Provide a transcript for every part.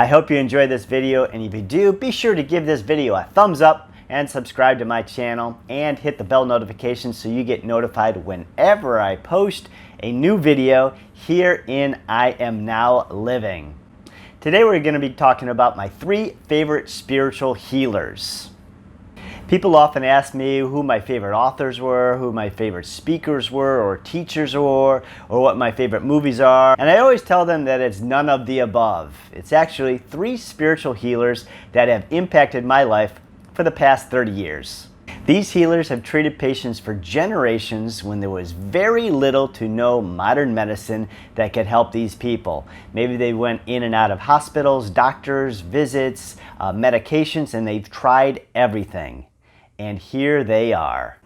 I hope you enjoyed this video, and if you do, be sure to give this video a thumbs up and subscribe to my channel and hit the bell notification so you get notified whenever I post a new video here in I Am Now Living. Today we're going to be talking about my 3 favorite spiritual healers. People often ask me who my favorite authors were, who my favorite speakers were, or teachers were, or what my favorite movies are. And I always tell them that it's none of the above. It's actually 3 spiritual healers that have impacted my life for the past 30 years. These healers have treated patients for generations when there was very little to no modern medicine that could help these people. Maybe they went in and out of hospitals, doctors, visits, medications, and they've tried everything. And here they are.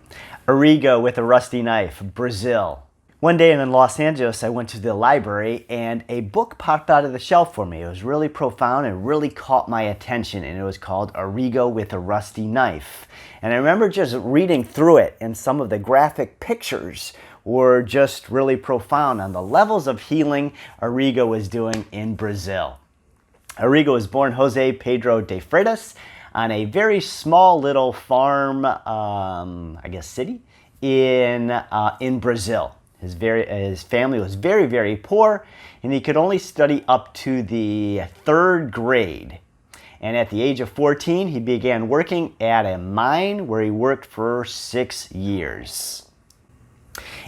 Arigo with a rusty knife, Brazil. One day in Los Angeles, I went to the library and a book popped out of the shelf for me. It was really profound and really caught my attention, and it was called Arigo with a Rusty Knife. And I remember just reading through it, and some of the graphic pictures were just really profound on the levels of healing Arigo was doing in Brazil. Arigo was born Jose Pedro de Freitas on a very small little farm, city in Brazil. His family was very, very poor, and he could only study up to the 3rd grade. And at the age of 14, he began working at a mine where he worked for 6 years.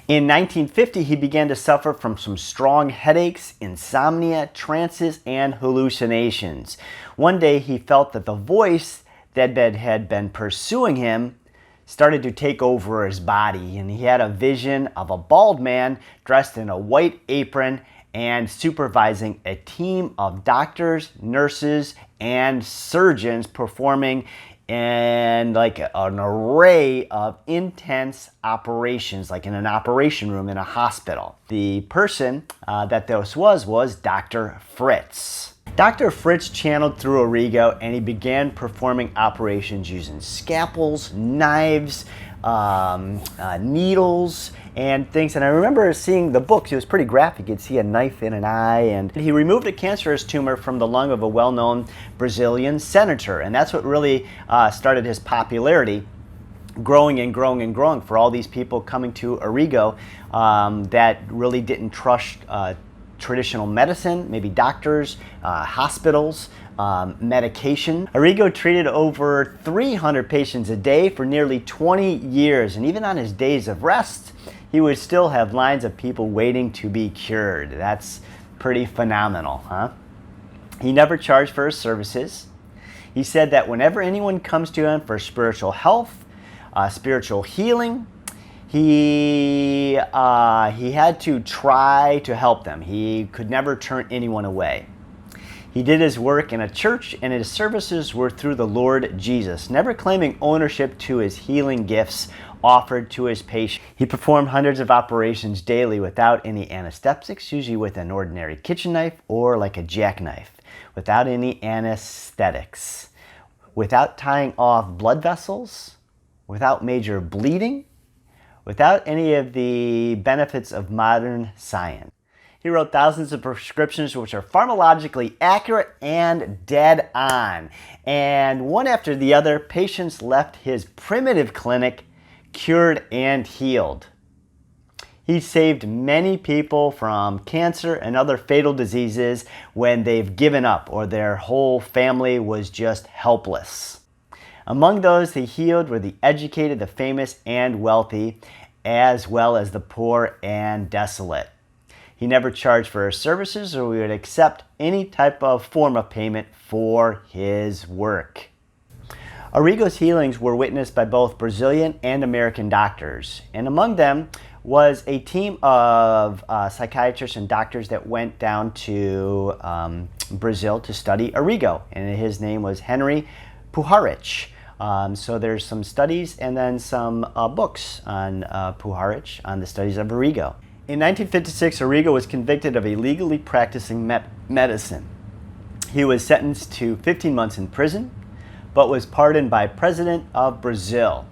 In 1950, he began to suffer from some strong headaches, insomnia, trances, and hallucinations. One day, he felt that the voice that had been pursuing him started to take over his body, and he had a vision of a bald man dressed in a white apron and supervising a team of doctors, nurses, and surgeons performing in like an array of intense operations, like in an operation room in a hospital. The person that this was Dr. Fritz. Dr. Fritz channeled through Arigo, and he began performing operations using scalpels, knives, needles, and things. And I remember seeing the books. It was pretty graphic. You'd see a knife in an eye, and he removed a cancerous tumor from the lung of a well-known Brazilian senator, and that's what really started his popularity, growing and growing and growing for all these people coming to Arigo that really didn't trust traditional medicine, maybe doctors, hospitals, medication. Arigo treated over 300 patients a day for nearly 20 years, and even on his days of rest, he would still have lines of people waiting to be cured. That's pretty phenomenal, huh? He never charged for his services. He said that whenever anyone comes to him for spiritual health, spiritual healing, he had to try to help them. He could never turn anyone away. He did his work in a church, and his services were through the Lord Jesus, never claiming ownership to his healing gifts offered to his patients. He performed hundreds of operations daily without any anesthetics, usually with an ordinary kitchen knife or like a jackknife, without any anesthetics, without tying off blood vessels, without major bleeding, without any of the benefits of modern science. He wrote thousands of prescriptions which are pharmacologically accurate and dead on. And one after the other, patients left his primitive clinic cured and healed. He saved many people from cancer and other fatal diseases when they've given up or their whole family was just helpless. Among those he healed were the educated, the famous, and wealthy, as well as the poor and desolate. He never charged for his services, or we would accept any type of form of payment for his work. Arigo's healings were witnessed by both Brazilian and American doctors, and among them was a team of psychiatrists and doctors that went down to Brazil to study Arigo, and his name was Henry Puharich. So there's some studies and then some books on Puharich, on the studies of Arigo. In 1956, Arigo was convicted of illegally practicing medicine. He was sentenced to 15 months in prison, but was pardoned by President of Brazil.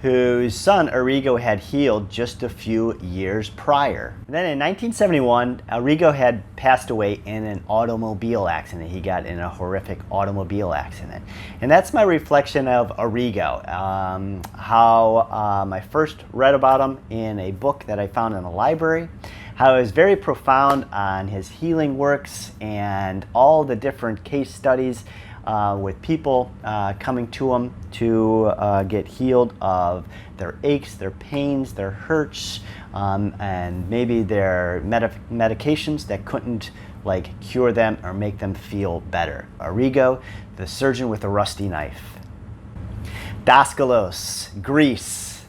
whose son Arigo had healed just a few years prior. And then in 1971, Arigo had passed away in an automobile accident. He got in a horrific automobile accident. And that's my reflection of Arigo, how I first read about him in a book that I found in a library, how it was very profound on his healing works and all the different case studies with people coming to him to get healed of their aches, their pains, their hurts, and maybe their medications that couldn't cure them or make them feel better. Arigo, the surgeon with a rusty knife. Daskalos, Greece.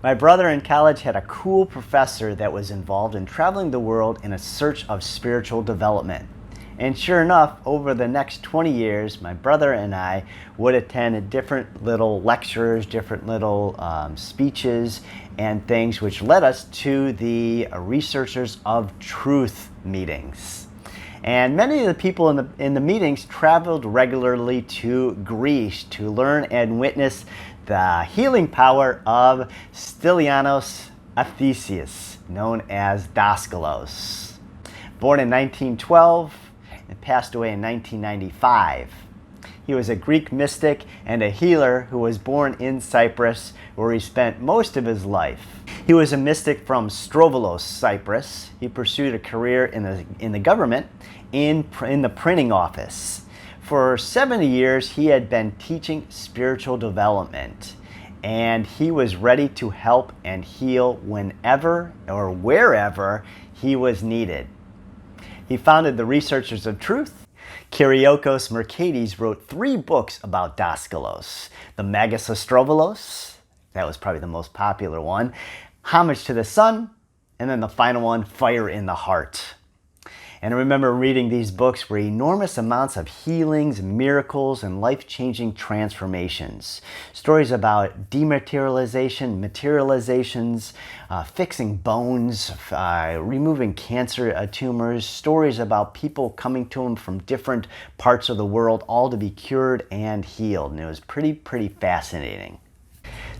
My brother in college had a cool professor that was involved in traveling the world in a search of spiritual development. And sure enough, over the next 20 years, my brother and I would attend different little lectures, different little speeches and things, which led us to the Researchers of Truth meetings. And many of the people in the meetings traveled regularly to Greece to learn and witness the healing power of Stylianos Athesius, known as Daskalos. Born in 1912, and passed away in 1995. He was a Greek mystic and a healer who was born in Cyprus, where he spent most of his life. He was a mystic from Strovolos, Cyprus. He pursued a career in the government in the printing office. For 70 years, he had been teaching spiritual development, and he was ready to help and heal whenever or wherever he was needed. He founded the Researchers of Truth. Kyriakos Mercates wrote 3 books about Daskalos. The Magus of Strovolos, that was probably the most popular one, Homage to the Sun, and then the final one, Fire in the Heart. And I remember reading these books were enormous amounts of healings, miracles, and life-changing transformations. Stories about dematerialization, materializations, fixing bones, removing cancer tumors, stories about people coming to him from different parts of the world, all to be cured and healed. And it was pretty fascinating.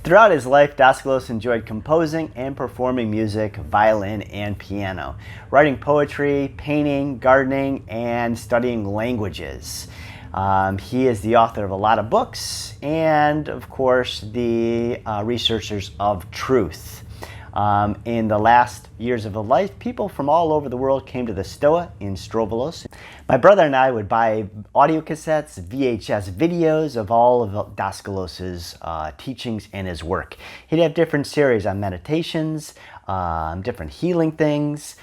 Throughout his life, Daskalos enjoyed composing and performing music, violin and piano, writing poetry, painting, gardening, and studying languages. He is the author of a lot of books and, of course, the Researchers of Truth. In the last years of his life, people from all over the world came to the Stoa in Strovolos. My brother and I would buy audio cassettes, VHS videos of all of Daskalos' teachings and his work. He'd have different series on meditations, different healing things,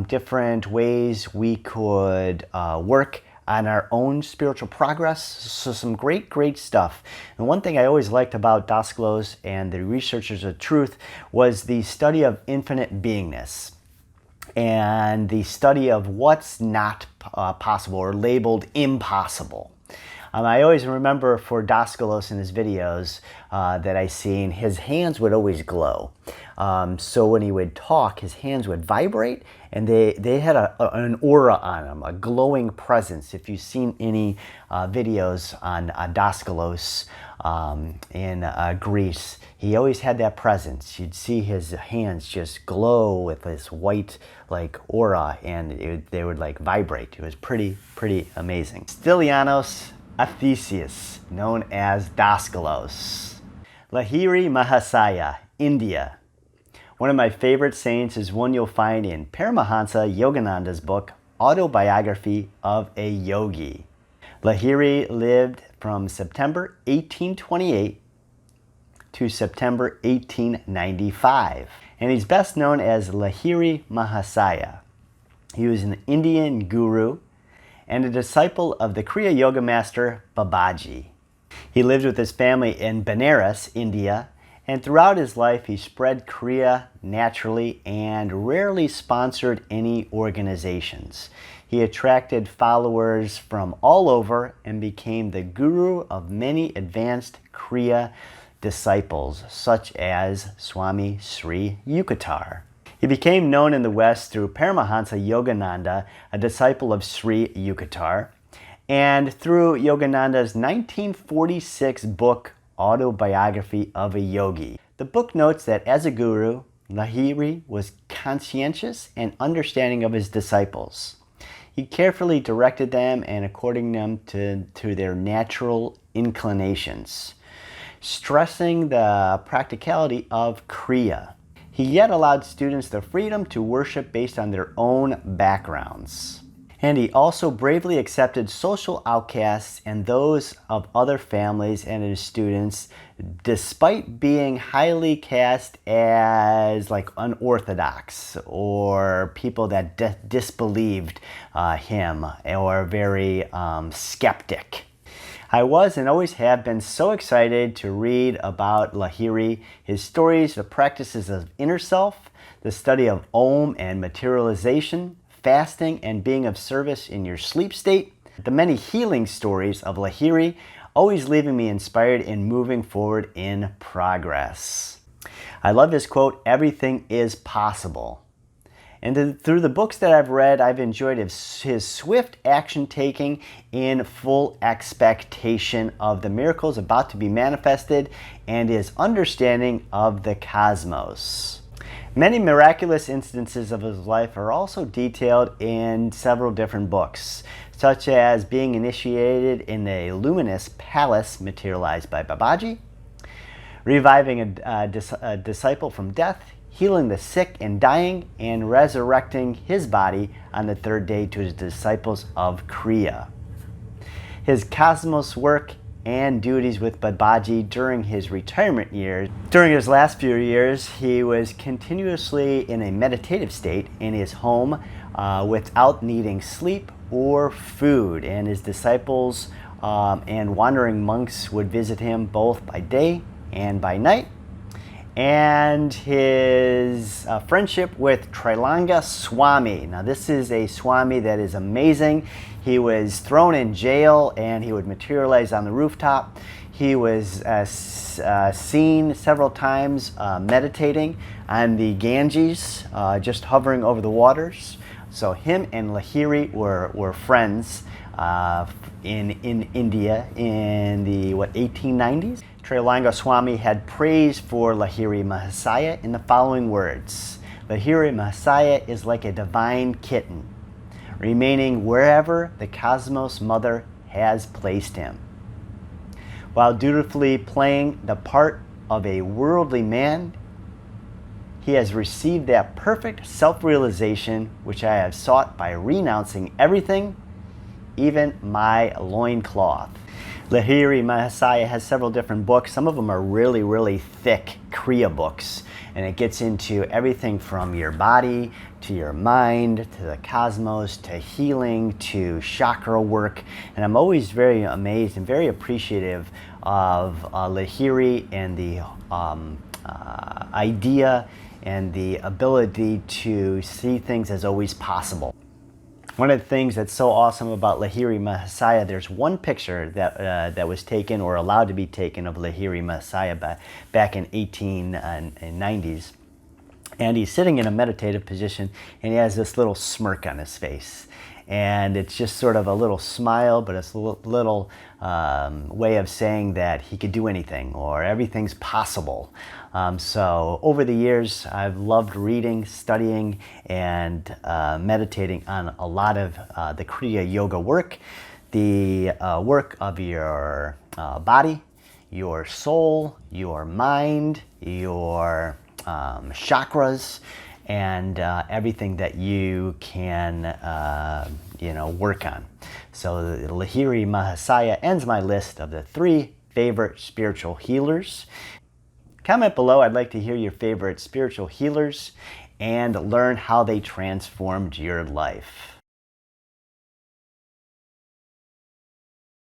different ways we could work on our own spiritual progress. So some great stuff. And one thing I always liked about Daskalos and the Researchers of Truth was the study of infinite beingness and the study of what's not possible or labeled impossible. I always remember for Daskalos in his videos that I seen, his hands would always glow. So when he would talk, his hands would vibrate, and they had an aura on them, a glowing presence. If you've seen any videos on Daskalos in Greece, he always had that presence. You'd see his hands just glow with this white aura, and they would vibrate. It was pretty amazing. Stylianos Athesius, known as Daskalos. Lahiri Mahasaya, India. One of my favorite saints is one you'll find in Paramahansa Yogananda's book, Autobiography of a Yogi. Lahiri lived from September 1828 to September 1895, and he's best known as Lahiri Mahasaya. He was an Indian guru and a disciple of the Kriya Yoga master Babaji. He lived with his family in Benares, India, and throughout his life he spread Kriya naturally and rarely sponsored any organizations. He attracted followers from all over and became the guru of many advanced Kriya disciples, such as Swami Sri Yukatar. He became known in the West through Paramahansa Yogananda, a disciple of Sri Yukatar, and through Yogananda's 1946 book, Autobiography of a Yogi. The book notes that as a guru, Lahiri was conscientious and understanding of his disciples. He carefully directed them and according them to their natural inclinations, stressing the practicality of Kriya. He yet allowed students the freedom to worship based on their own backgrounds. And he also bravely accepted social outcasts and those of other families and his students, despite being highly cast as like unorthodox or people that disbelieved him or very skeptic. I was and always have been so excited to read about Lahiri, his stories, the practices of inner self, the study of Om and materialization, fasting and being of service in your sleep state, the many healing stories of Lahiri, always leaving me inspired and moving forward in progress. I love his quote, "Everything is possible." And through the books that I've read, I've enjoyed his swift action taking in full expectation of the miracles about to be manifested and his understanding of the cosmos. Many miraculous instances of his life are also detailed in several different books, such as being initiated in a luminous palace materialized by Babaji, reviving a disciple from death, healing the sick and dying, and resurrecting his body on the third day to his disciples of Kriya. His cosmos work and duties with Babaji during his retirement years. During his last few years, he was continuously in a meditative state in his home without needing sleep or food, and his disciples and wandering monks would visit him both by day and by night. And his friendship with Trilanga Swami. Now this is a Swami that is amazing. He was thrown in jail and he would materialize on the rooftop. He was seen several times meditating on the Ganges, just hovering over the waters. So him and Lahiri were friends in India in the 1890s. Trilanga Swami had praise for Lahiri Mahasaya in the following words: "Lahiri Mahasaya is like a divine kitten, remaining wherever the Cosmos Mother has placed him. While dutifully playing the part of a worldly man, he has received that perfect self-realization which I have sought by renouncing everything, even my loincloth." Lahiri Mahasaya has several different books. Some of them are really, really thick Kriya books, and it gets into everything from your body to your mind to the cosmos to healing to chakra work. And I'm always very amazed and very appreciative of Lahiri and the idea and the ability to see things as always possible. One of the things that's so awesome about Lahiri Mahasaya, there's one picture that was taken or allowed to be taken of Lahiri Mahasaya back in 1890s. And he's sitting in a meditative position and he has this little smirk on his face. And it's just sort of a little smile, but it's a little way of saying that he could do anything or everything's possible. So over the years, I've loved reading, studying, and meditating on a lot of the Kriya Yoga work, the work of your body, your soul, your mind, your chakras, and everything that you can work on. So Lahiri Mahasaya ends my list of the 3 favorite spiritual healers. Comment below, I'd like to hear your favorite spiritual healers and learn how they transformed your life.